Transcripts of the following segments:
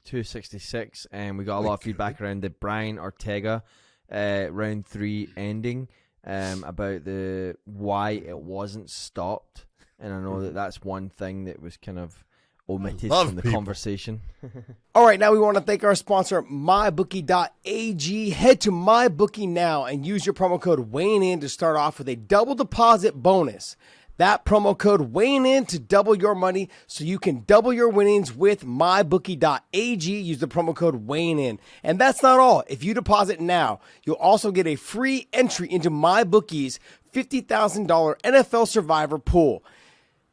266, and we got a lot of feedback around the Brian Ortega round 3 ending, about the why it wasn't stopped. And I know that that's one thing that was kind of omitted from the conversation. All right, now we want to thank our sponsor, MyBookie.ag. Head to MyBookie now and use your promo code WeighingIn to start off with a double deposit bonus. That promo code WeighingIn to double your money so you can double your winnings with MyBookie.ag. Use the promo code WeighingIn. And that's not all. If you deposit now, you'll also get a free entry into MyBookie's $50,000 NFL Survivor pool.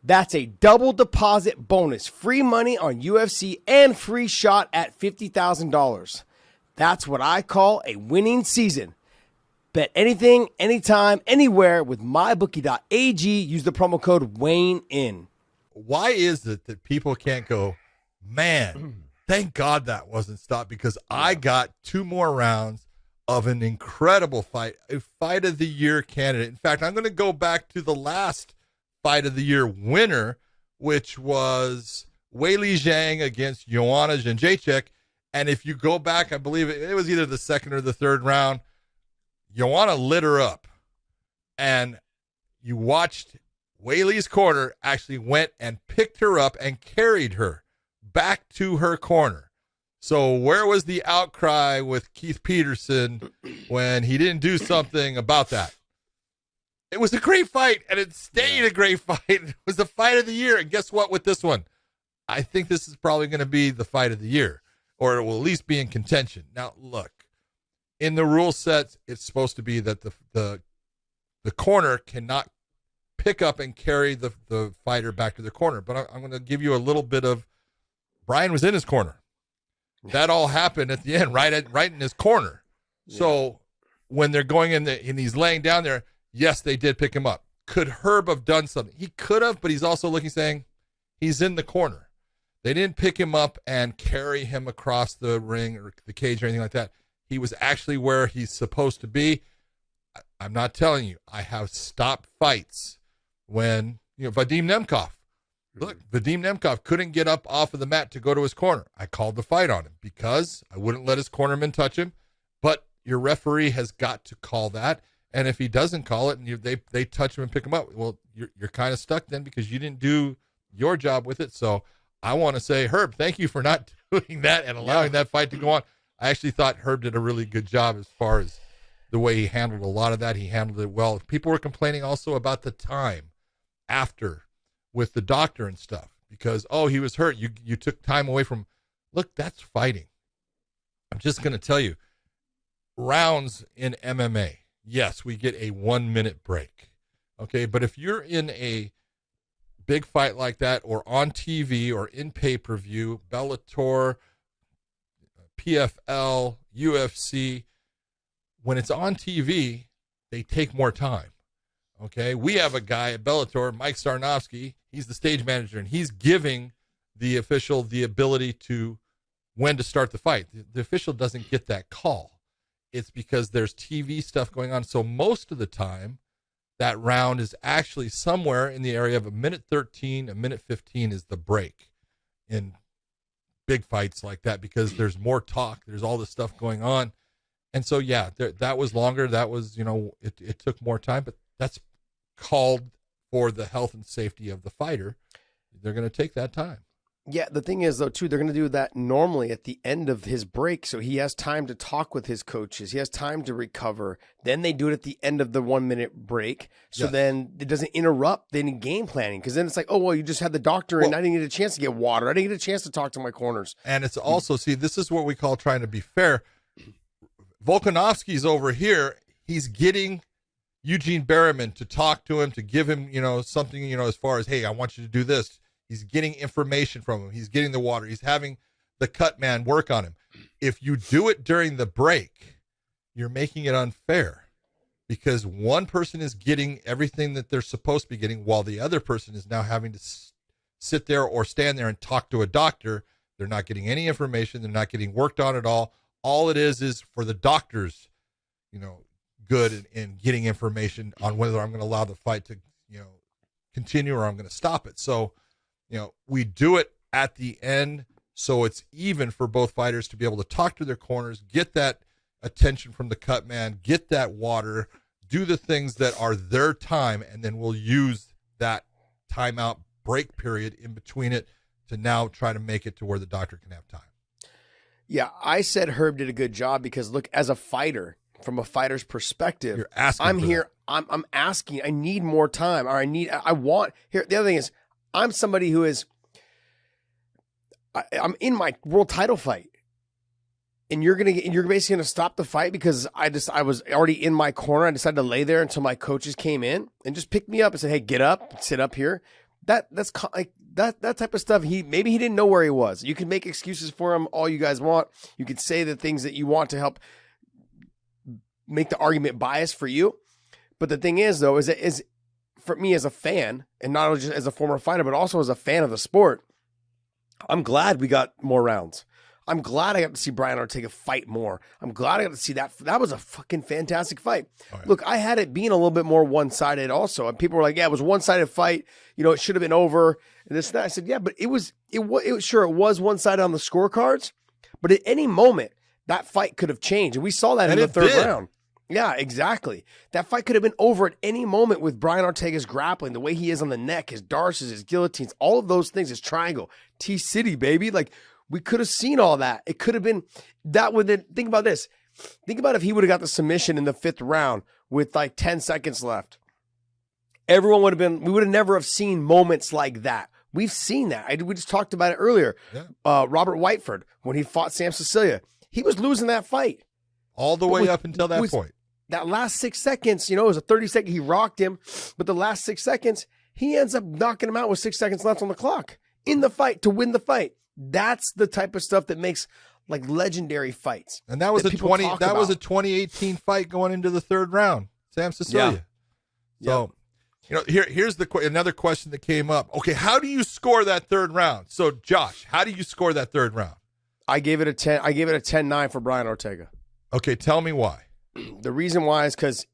That's a double deposit bonus, free money on UFC, and free shot at $50,000. That's what I call a winning season. Bet anything, anytime, anywhere with MyBookie.ag. Use the promo code WeighingIn. Why is it that people can't go, man, thank God that wasn't stopped, because I got 2 more rounds of an incredible fight, a fight of the year candidate. In fact, I'm going to go back to the last fight of the year winner, which was Weili Zhang against Joanna Jędrzejczyk. And if you go back, I believe it was either the second or the third round, Joanna lit her up. And you watched Weili's corner actually went and picked her up and carried her back to her corner. So where was the outcry with Keith Peterson when he didn't do something about that? It was a great fight, and it stayed a great fight. It was the fight of the year. And guess what with this one? I think this is probably going to be the fight of the year, or it will at least be in contention. Now, look, in the rule sets, it's supposed to be that the corner cannot pick up and carry the fighter back to the corner. But I'm going to give you a little bit of Brian was in his corner. That all happened at the end, right in his corner. Yeah. So when they're going in and he's laying down there, yes, they did pick him up. Could Herb have done something? He could have, but he's also looking, saying he's in the corner. They didn't pick him up and carry him across the ring or the cage or anything like that. He was actually where he's supposed to be. I'm not telling you. I have stopped fights when, Vadim Nemkov. Look, Vadim Nemkov couldn't get up off of the mat to go to his corner. I called the fight on him because I wouldn't let his cornerman touch him. But your referee has got to call that. And if he doesn't call it and they touch him and pick him up, well, you're kind of stuck then because you didn't do your job with it. So I want to say, Herb, thank you for not doing that and allowing that fight to go on. I actually thought Herb did a really good job as far as the way he handled a lot of that. He handled it well. People were complaining also about the time after with the doctor and stuff because, he was hurt. You took time away from, look, that's fighting. I'm just going to tell you, rounds in MMA, yes, we get a 1-minute break. Okay, but if you're in a big fight like that or on TV or in pay-per-view, Bellator, PFL, UFC, when it's on TV, they take more time. Okay, we have a guy at Bellator, Mike Sarnowski. He's the stage manager, and he's giving the official the ability to when to start the fight. The official doesn't get that call. It's because there's TV stuff going on. So most of the time, that round is actually somewhere in the area of 1:13, 1:15 is the break in big fights like that because there's more talk. There's all this stuff going on. And so, that was longer. That was, it took more time, but that's called for the health and safety of the fighter. They're going to take that time. Yeah, the thing is, though, too, they're going to do that normally at the end of his break, so he has time to talk with his coaches. He has time to recover. Then they do it at the end of the 1-minute break, so then it doesn't interrupt any game planning, because then it's like, you just had the doctor, and I didn't get a chance to get water. I didn't get a chance to talk to my corners. And it's also, this is what we call trying to be fair. Volkanovski's over here. He's getting Eugene Berriman to talk to him, to give him, something, as far as, hey, I want you to do this. He's getting information from him. He's getting the water. He's having the cut man work on him. If you do it during the break, you're making it unfair because one person is getting everything that they're supposed to be getting while the other person is now having to sit there or stand there and talk to a doctor. They're not getting any information. They're not getting worked on at all. All it is for the doctors, good in getting information on whether I'm going to allow the fight to, continue or I'm going to stop it. So, we do it at the end So it's even for both fighters to be able to talk to their corners, get that attention from the cut man, get that water, do the things that are their time, and then we'll use that timeout break period in between it to now try to make it to where the doctor can have time. Yeah, I said Herb did a good job because, look, as a fighter, from a fighter's perspective, You're asking I'm for here. I'm asking. I need more time, or I want. Here, the other thing is, I'm somebody who is. I'm in my world title fight, and you're basically gonna stop the fight because I was already in my corner. I decided to lay there until my coaches came in and just picked me up and said, "Hey, get up, sit up here." That's like that type of stuff. Maybe he didn't know where he was. You can make excuses for him all you guys want. You can say the things that you want to help make the argument biased for you. But the thing is, though, is for me as a fan, and not just as a former fighter, but also as a fan of the sport, I'm glad we got more rounds. I'm glad I got to see Brian Ortega fight more. I'm glad I got to see that. That was a fucking fantastic fight. Oh, yeah. Look, I had it being a little bit more one-sided also. And people were like, yeah, it was a one-sided fight. You know, it should have been over. And this and that. I said, yeah, but it was sure, it was one-sided on the scorecards. But at any moment, that fight could have changed. And we saw that in the third round. Yeah, exactly. That fight could have been over at any moment with Brian Ortega's grappling, the way he is on the neck, his darces, his guillotines, all of those things, his triangle, T-City, baby. Like, we could have seen all that. It could have been that would then think about this. Think about if he would have got the submission in the 5th round with like 10 seconds left. We would have never have seen moments like that. We've seen that. We just talked about it earlier. Yeah. Robert Whiteford, when he fought Sam Cecilia, he was losing that fight. All the way up until that point. That last 6 seconds, it was a 30-second, he rocked him, but the last 6 seconds, he ends up knocking him out with 6 seconds left on the clock in the fight to win the fight. That's the type of stuff that makes like legendary fights. And that was a 2018 fight going into the 3rd round, Sam Cecilia. Yeah. So, here's another question that came up. Okay, how do you score that 3rd round? So, Josh, how do you score that 3rd round? I gave it a 10. I gave it a 10-9 for Brian Ortega. Okay, tell me why. The reason why is because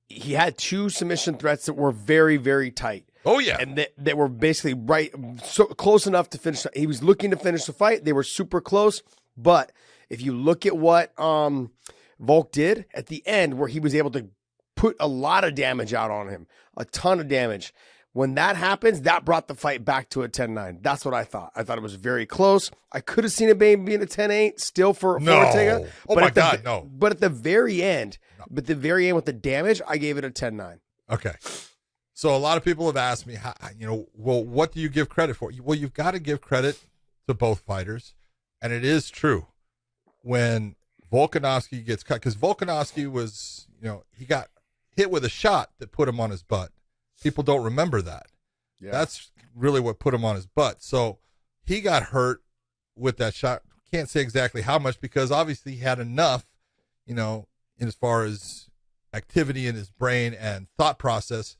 he had 2 submission threats that were very, very tight. Oh, yeah. And that were basically so close enough to finish. He was looking to finish the fight. They were super close. But if you look at what Volk did at the end, where he was able to put a lot of damage out on him, a ton of damage. When that happens, that brought the fight back to a 10-9. That's what I thought. I thought it was very close. I could have seen it being a 10-8 still for Ortega. Oh, my God, no. But at the very end, with the damage, I gave it a 10-9. Okay. So a lot of people have asked me, what do you give credit for? Well, you've got to give credit to both fighters. And it is true. When Volkanovski gets cut, because Volkanovski was, he got hit with a shot that put him on his butt. People don't remember that. Yeah. That's really what put him on his butt. So he got hurt with that shot. Can't say exactly how much because obviously he had enough, in as far as activity in his brain and thought process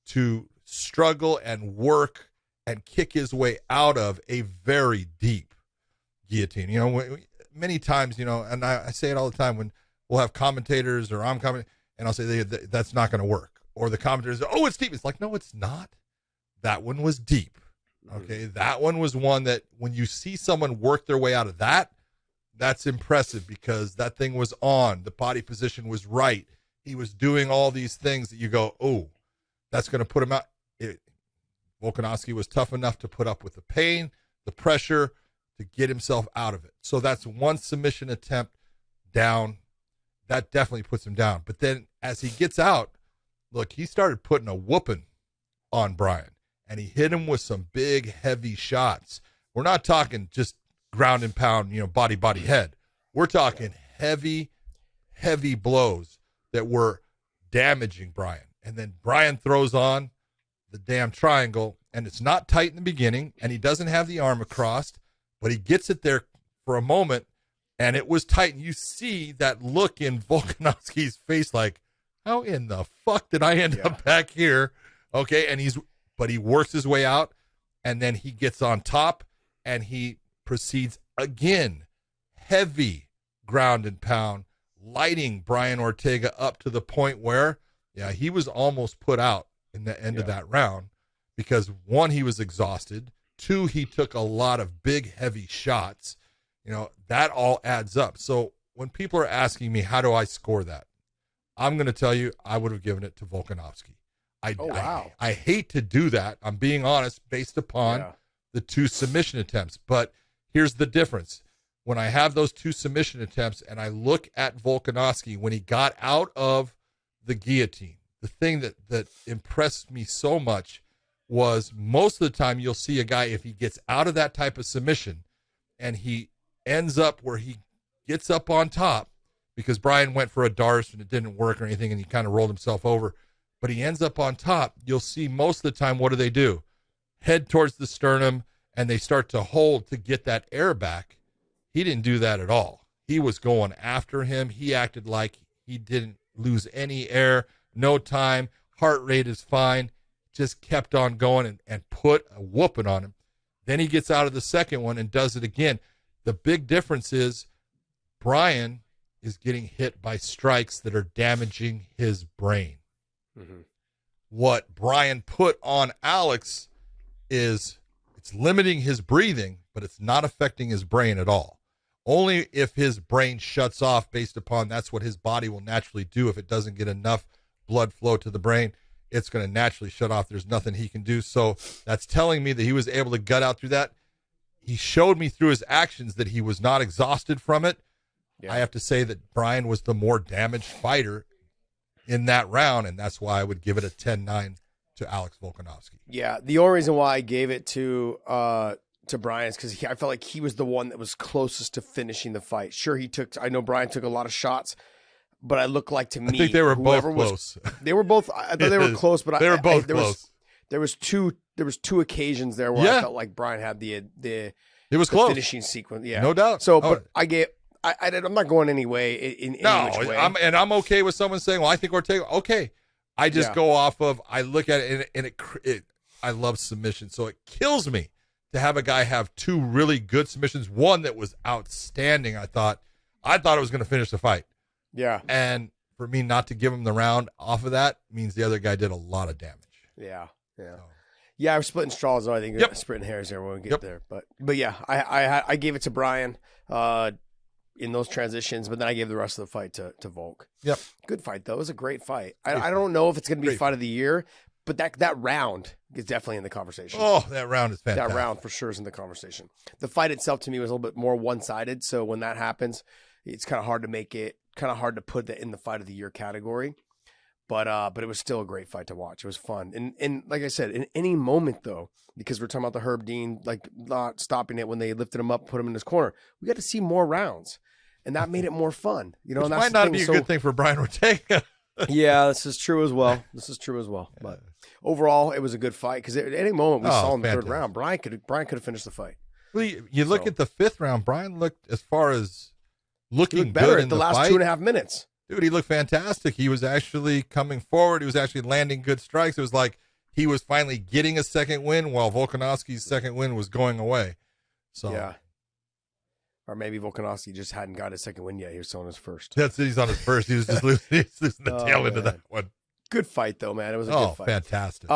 to struggle and work and kick his way out of a very deep guillotine. Many times, and I say it all the time when we'll have commentators or I'm commenting and I'll say that's not going to work. Or the commentators, it's deep. It's like, no, it's not. That one was deep. Okay. That one was one that when you see someone work their way out of that, that's impressive because that thing was on. The body position was right. He was doing all these things that you go, oh, that's going to put him out. Volkanovski was tough enough to put up with the pain, the pressure, to get himself out of it. So that's one submission attempt down. That definitely puts him down. But then as he gets out, look, he started putting a whooping on Brian, and he hit him with some big, heavy shots. We're not talking just ground and pound, body, head. We're talking heavy, heavy blows that were damaging Brian. And then Brian throws on the damn triangle, and it's not tight in the beginning, and he doesn't have the arm across, but he gets it there for a moment, and it was tight. And you see that look in Volkanovski's face like, how in the fuck did I end up back here? Okay, and he works his way out, and then he gets on top, and he proceeds again, heavy ground and pound, lighting Brian Ortega up to the point where, he was almost put out in the end of that round because, one, he was exhausted. 2, he took a lot of big, heavy shots. You know, that all adds up. So when people are asking me, how do I score that? I'm going to tell you, I would have given it to Volkanovski. I hate to do that. I'm being honest based upon the 2 submission attempts. But here's the difference. When I have those 2 submission attempts and I look at Volkanovski, when he got out of the guillotine, the thing that impressed me so much was most of the time you'll see a guy, if he gets out of that type of submission and he ends up where he gets up on top, because Brian went for a Darce and it didn't work or anything and he kind of rolled himself over, but he ends up on top, you'll see most of the time, what do? Head towards the sternum, and they start to hold to get that air back. He didn't do that at all. He was going after him. He acted like he didn't lose any air, no time, heart rate is fine, just kept on going and put a whooping on him. Then he gets out of the second one and does it again. The big difference is Brian is getting hit by strikes that are damaging his brain. Mm-hmm. What Brian put on Alex is it's limiting his breathing, but it's not affecting his brain at all. Only if his brain shuts off based upon that's what his body will naturally do. If it doesn't get enough blood flow to the brain, it's going to naturally shut off. There's nothing he can do. So that's telling me that he was able to gut out through that. He showed me through his actions that he was not exhausted from it. Yeah. I have to say that Brian was the more damaged fighter in that round, and that's why I would give it a 10-9 to Alex Volkanovski. Yeah, the only reason why I gave it to Brian is because I felt like he was the one that was closest to finishing the fight. Sure, I know Brian took a lot of shots, but I look like to me, I think they were both close. They were both. I thought they were close, but they were both close. There was two occasions there where I felt like Brian had the it was close finishing sequence. Yeah, no doubt. So, but I'm not going any way in any which way. I'm okay with someone saying, "Well, I think Ortega." Okay, I just go off of I look at it and it I love submission, so it kills me to have a guy have 2 really good submissions. One that was outstanding. I thought it was going to finish the fight. Yeah, and for me not to give him the round off of that means the other guy did a lot of damage. Yeah. Yeah, I was splitting straws, though. I think splitting hairs there when we get there. But yeah, I gave it to Brian in those transitions, but then I gave the rest of the fight to Volk. Yep. Good fight, though. It was a great fight. I don't know if it's going to be fight of the year, but that round is definitely in the conversation. Oh, that round is fantastic. That round for sure is in the conversation. The fight itself, to me, was a little bit more one-sided, so when that happens, it's kind of hard to put that in the fight of the year category. But it was still a great fight to watch. It was fun. And like I said, in any moment, though, because we're talking about the Herb Dean, like not stopping it when they lifted him up, put him in his corner, we got to see more rounds. And that made it more fun. You know, Which and that's might not be a good thing for Brian Ortega. Yeah, this is true as well. But overall, it was a good fight because at any moment we saw in the third round, Brian could have finished the fight. Well, you look at the 5th round, Brian looked, as far as looking better good in the last fight, 2.5 minutes. Dude, he looked fantastic. He was actually coming forward. He was actually landing good strikes. It was like he was finally getting a second win while Volkanovski's second win was going away. So yeah. Or maybe Volkanovski just hadn't got his second win yet. He was on his first. That's it. He's on his first. He was just losing the tail end of that one. Good fight, though, man. It was a good fight. Fantastic.